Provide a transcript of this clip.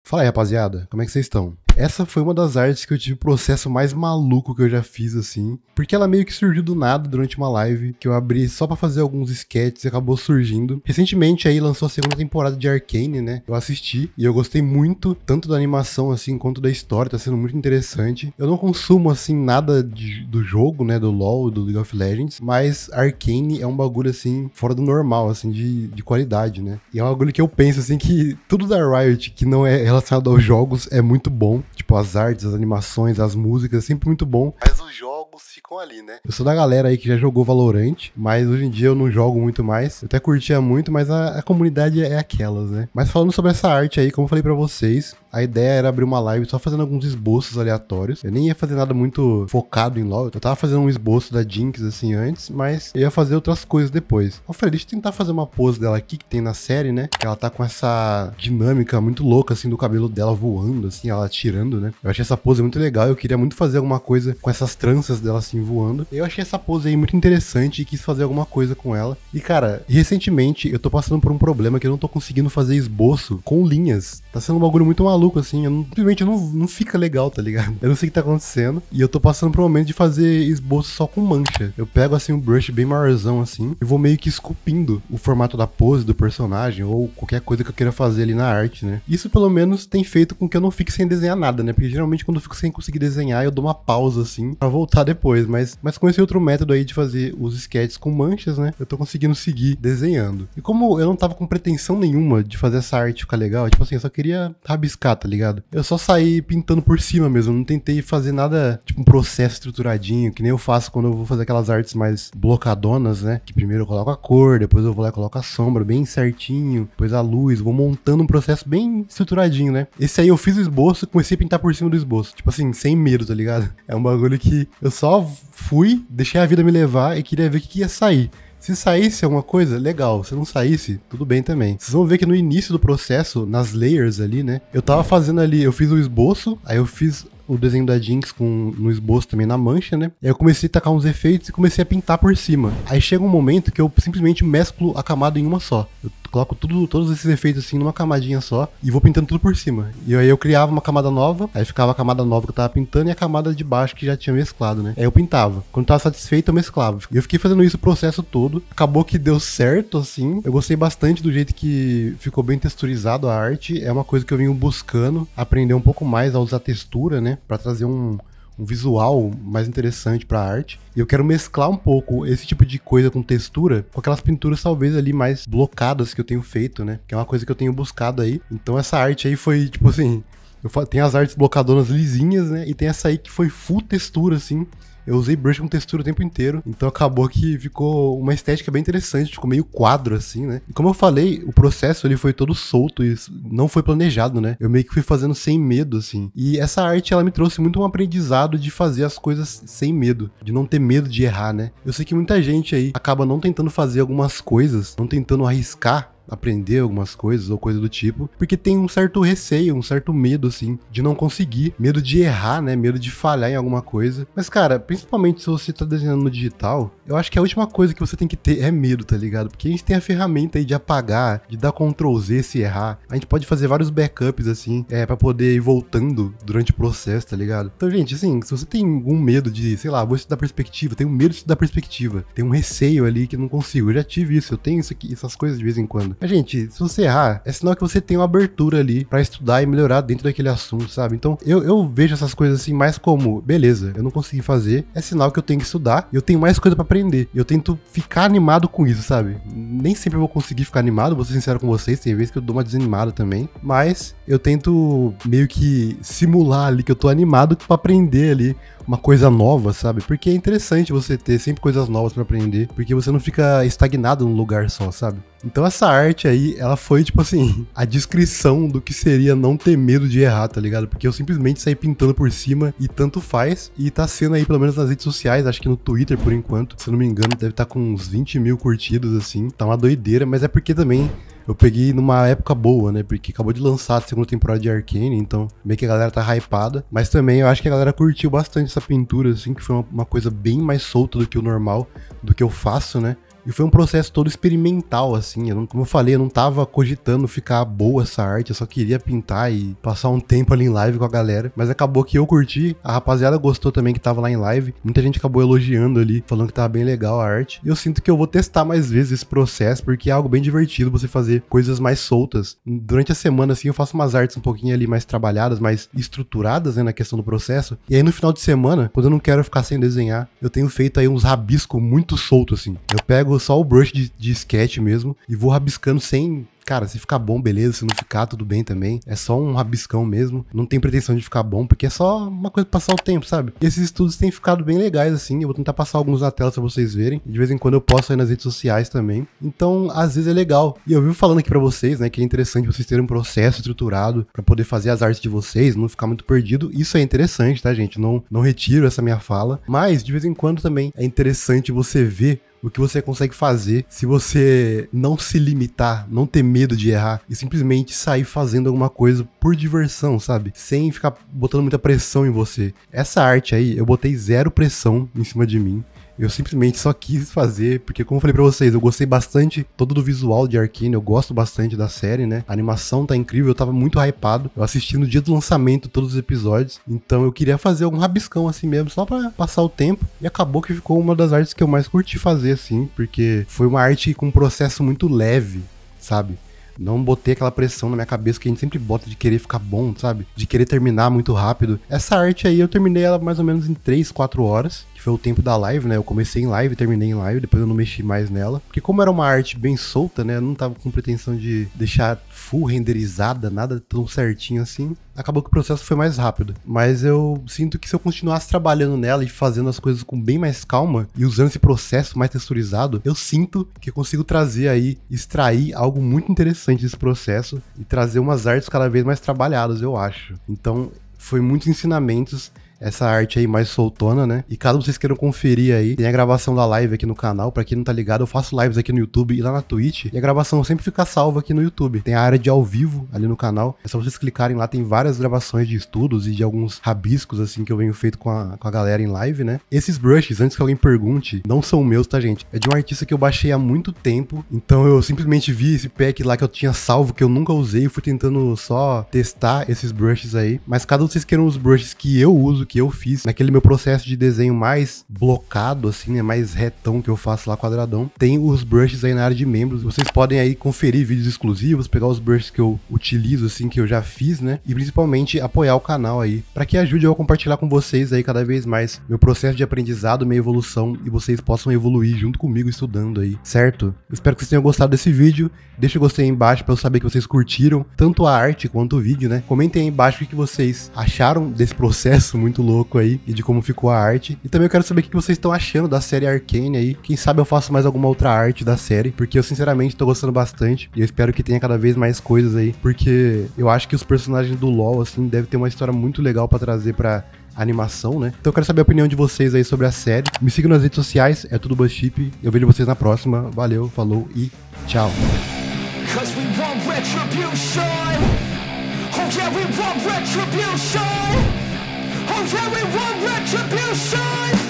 Fala aí, rapaziada, como é que vocês estão? Essa foi uma das artes que eu tive o processo mais maluco que eu já fiz, assim, porque ela meio que surgiu do nada durante uma live que eu abri só pra fazer alguns sketches e acabou surgindo. Recentemente aí lançou a segunda temporada de Arcane, né? Eu assisti e eu gostei muito, tanto da animação, assim, quanto da história, tá sendo muito interessante. Eu não consumo, assim, nada do jogo, né, do LoL, do League of Legends, mas Arcane é um bagulho, assim, fora do normal, assim, de qualidade, né? E é um bagulho que eu penso, assim, que tudo da Riot que não é relacionado aos jogos é muito bom. Tipo, as artes, as animações, as músicas, sempre muito bom. Mas os jogos ficam ali, né? Eu sou da galera aí que já jogou Valorant, mas hoje em dia eu não jogo muito mais. Eu até curtia muito, mas a comunidade é aquelas, né? Mas falando sobre essa arte aí, como eu falei pra vocês, a ideia era abrir uma live só fazendo alguns esboços aleatórios. Eu nem ia fazer nada muito focado em LoL. Eu tava fazendo um esboço da Jinx, assim, antes, mas eu ia fazer outras coisas depois. Eu falei, deixa eu tentar fazer uma pose dela aqui, que tem na série, né? Que ela tá com essa dinâmica muito louca, assim, do cabelo dela voando, assim, ela tirando, né? Eu achei essa pose muito legal, eu queria muito fazer alguma coisa com essas tranças dela, assim, voando. Eu achei essa pose aí muito interessante e quis fazer alguma coisa com ela. E, cara, recentemente eu tô passando por um problema que eu não tô conseguindo fazer esboço com linhas. Tá sendo um bagulho muito maluco, assim, simplesmente não fica legal, tá ligado? Eu não sei o que tá acontecendo, e eu tô passando por um momento de fazer esboço só com mancha. Eu pego, assim, um brush bem maiorzão, assim, e vou meio que esculpindo o formato da pose do personagem, ou qualquer coisa que eu queira fazer ali na arte, né? Isso, pelo menos, tem feito com que eu não fique sem desenhar nada, né? Porque, geralmente, quando eu fico sem conseguir desenhar, eu dou uma pausa, assim, pra voltar depois, mas com esse outro método aí de fazer os sketches com manchas, né? Eu tô conseguindo seguir desenhando. E como eu não tava com pretensão nenhuma de fazer essa arte ficar legal, tipo assim, eu só queria rabiscar, tá ligado? Eu só saí pintando por cima mesmo, não tentei fazer nada, tipo um processo estruturadinho, que nem eu faço quando eu vou fazer aquelas artes mais blocadonas, né? Que primeiro eu coloco a cor, depois eu vou lá e coloco a sombra bem certinho, depois a luz, vou montando um processo bem estruturadinho, né? Esse aí eu fiz o esboço e comecei a pintar por cima do esboço, tipo assim, sem medo, tá ligado? É um bagulho que eu só fui, deixei a vida me levar e queria ver o que ia sair. Se saísse alguma coisa, legal. Se não saísse, tudo bem também. Vocês vão ver que no início do processo, nas layers ali, né? Eu tava fazendo ali, eu fiz o esboço, aí eu fiz o desenho da Jinx no esboço também na mancha, né? E aí eu comecei a tacar uns efeitos e comecei a pintar por cima. Aí chega um momento que eu simplesmente mesclo a camada em uma só. Eu coloco todos esses efeitos assim numa camadinha só e vou pintando tudo por cima. E aí eu criava uma camada nova, aí ficava a camada nova que eu tava pintando e a camada de baixo que já tinha mesclado, né? Aí eu pintava. Quando eu tava satisfeito, eu mesclava. E eu fiquei fazendo isso o processo todo. Acabou que deu certo, assim. Eu gostei bastante do jeito que ficou bem texturizado a arte. É uma coisa que eu venho buscando, aprender um pouco mais a usar textura, né? Pra trazer um visual mais interessante pra arte. E eu quero mesclar um pouco esse tipo de coisa com textura com aquelas pinturas talvez ali mais blocadas que eu tenho feito, né? Que é uma coisa que eu tenho buscado aí. Então essa arte aí foi, tipo assim, tem as artes blocadonas lisinhas, né? E tem essa aí que foi full textura, assim. Eu usei brush com textura o tempo inteiro, então acabou que ficou uma estética bem interessante, ficou meio quadro assim, né? E como eu falei, o processo ele foi todo solto e não foi planejado, né? Eu meio que fui fazendo sem medo, assim. E essa arte, ela me trouxe muito um aprendizado de fazer as coisas sem medo, de não ter medo de errar, né? Eu sei que muita gente aí acaba não tentando fazer algumas coisas, não tentando arriscar aprender algumas coisas ou coisa do tipo, porque tem um certo receio, um certo medo, assim, de não conseguir, medo de errar, né, medo de falhar em alguma coisa. Mas, cara, principalmente se você tá desenhando no digital, eu acho que a última coisa que você tem que ter é medo, tá ligado? Porque a gente tem a ferramenta aí de apagar, de dar Ctrl Z se errar, a gente pode fazer vários backups, assim, pra poder ir voltando durante o processo, tá ligado? Então, gente, assim, se você tem algum medo de, sei lá, vou estudar perspectiva, tenho medo de estudar perspectiva, tem um receio ali que eu não consigo, eu já tive isso, eu tenho isso aqui, essas coisas de vez em quando. Mas, gente, se você errar, é sinal que você tem uma abertura ali pra estudar e melhorar dentro daquele assunto, sabe? Então, eu vejo essas coisas assim mais como, beleza, eu não consegui fazer, é sinal que eu tenho que estudar e eu tenho mais coisa pra aprender. E eu tento ficar animado com isso, sabe? Nem sempre eu vou conseguir ficar animado, vou ser sincero com vocês, tem vezes que eu dou uma desanimada também, mas eu tento meio que simular ali que eu tô animado pra aprender ali uma coisa nova, sabe? Porque é interessante você ter sempre coisas novas pra aprender, porque você não fica estagnado num lugar só, sabe? Então essa arte aí, ela foi tipo assim, a descrição do que seria não ter medo de errar, tá ligado? Porque eu simplesmente saí pintando por cima e tanto faz, e tá sendo aí pelo menos nas redes sociais, acho que no Twitter por enquanto, se eu não me engano, deve estar com uns 20 mil curtidos assim, tá uma doideira, mas é porque também eu peguei numa época boa, né? Porque acabou de lançar a segunda temporada de Arcane, então meio que a galera tá hypada. Mas também eu acho que a galera curtiu bastante essa pintura, assim, que foi uma coisa bem mais solta do que o normal, do que eu faço, né? E foi um processo todo experimental, assim. Como eu falei, eu não tava cogitando ficar boa essa arte, eu só queria pintar e passar um tempo ali em live com a galera. Mas acabou que eu curti, a rapaziada gostou também que tava lá em live. Muita gente acabou elogiando ali, falando que tava bem legal a arte. E eu sinto que eu vou testar mais vezes esse processo, porque é algo bem divertido você fazer coisas mais soltas. Durante a semana, assim, eu faço umas artes um pouquinho ali mais trabalhadas, mais estruturadas, né, na questão do processo. E aí no final de semana, quando eu não quero ficar sem desenhar, eu tenho feito aí uns rabiscos muito soltos, assim. Eu pego só o brush de sketch mesmo e vou rabiscando sem... Cara, se ficar bom, beleza. Se não ficar, tudo bem também. É só um rabiscão mesmo. Não tem pretensão de ficar bom, porque é só uma coisa pra passar o tempo, sabe? E esses estudos têm ficado bem legais, assim. Eu vou tentar passar alguns na tela pra vocês verem. De vez em quando eu posto aí nas redes sociais também. Então, às vezes é legal. E eu vivo falando aqui pra vocês, né, que é interessante vocês terem um processo estruturado pra poder fazer as artes de vocês, não ficar muito perdido. Isso é interessante, tá, gente? Não retiro essa minha fala. Mas, de vez em quando também é interessante você ver o que você consegue fazer se você não se limitar, não ter medo de errar e simplesmente sair fazendo alguma coisa por diversão, sabe? Sem ficar botando muita pressão em você. Essa arte aí, eu botei zero pressão em cima de mim. Eu simplesmente só quis fazer, porque como eu falei pra vocês, eu gostei bastante todo do visual de Arcane, eu gosto bastante da série, né? A animação tá incrível, eu tava muito hypado. Eu assisti no dia do lançamento todos os episódios, então eu queria fazer algum rabiscão assim mesmo, só pra passar o tempo. E acabou que ficou uma das artes que eu mais curti fazer, assim, porque foi uma arte com um processo muito leve, sabe? Não botei aquela pressão na minha cabeça que a gente sempre bota de querer ficar bom, sabe? De querer terminar muito rápido. Essa arte aí, eu terminei ela mais ou menos em 3, 4 horas, que foi o tempo da live, né? Eu comecei em live, terminei em live, depois eu não mexi mais nela. Porque como era uma arte bem solta, né? Eu não tava com pretensão de deixar full renderizada, nada tão certinho assim. Acabou que o processo foi mais rápido. Mas eu sinto que se eu continuasse trabalhando nela e fazendo as coisas com bem mais calma e usando esse processo mais texturizado, eu sinto que eu consigo trazer aí, extrair algo muito interessante desse processo e trazer umas artes cada vez mais trabalhadas, eu acho. Então, foi muitos ensinamentos. Essa arte aí mais soltona, né? E caso vocês queiram conferir aí, tem a gravação da live aqui no canal. Pra quem não tá ligado, eu faço lives aqui no YouTube e lá na Twitch. E a gravação sempre fica salva aqui no YouTube. Tem a área de ao vivo ali no canal. É só vocês clicarem lá, tem várias gravações de estudos e de alguns rabiscos, assim, que eu venho feito com a galera em live, né? Esses brushes, antes que alguém pergunte, não são meus, tá, gente? É de um artista que eu baixei há muito tempo. Então eu simplesmente vi esse pack lá que eu tinha salvo, que eu nunca usei. E fui tentando só testar esses brushes aí. Mas caso vocês queiram os brushes que eu uso, que eu fiz naquele meu processo de desenho mais blocado, assim, né, mais retão que eu faço lá, quadradão, tem os brushes aí na área de membros. Vocês podem aí conferir vídeos exclusivos, pegar os brushes que eu utilizo, assim, que eu já fiz, né, e principalmente apoiar o canal aí, para que ajude eu a compartilhar com vocês aí cada vez mais meu processo de aprendizado, minha evolução, e vocês possam evoluir junto comigo estudando aí, certo? Eu espero que vocês tenham gostado desse vídeo. Deixa o gostei aí embaixo para eu saber que vocês curtiram tanto a arte quanto o vídeo, né? Comentem aí embaixo o que vocês acharam desse processo muito louco aí e de como ficou a arte. E também eu quero saber o que vocês estão achando da série Arcane aí. Quem sabe eu faço mais alguma outra arte da série, porque eu sinceramente tô gostando bastante e eu espero que tenha cada vez mais coisas aí, porque eu acho que os personagens do LoL, assim, devem ter uma história muito legal pra trazer pra animação, né? Então eu quero saber a opinião de vocês aí sobre a série. Me sigam nas redes sociais, é tudo BuzzChip. Eu vejo vocês na próxima. Valeu, falou e tchau. Cause we want retribution. Oh yeah, we want retribution. Oh yeah, we want retribution.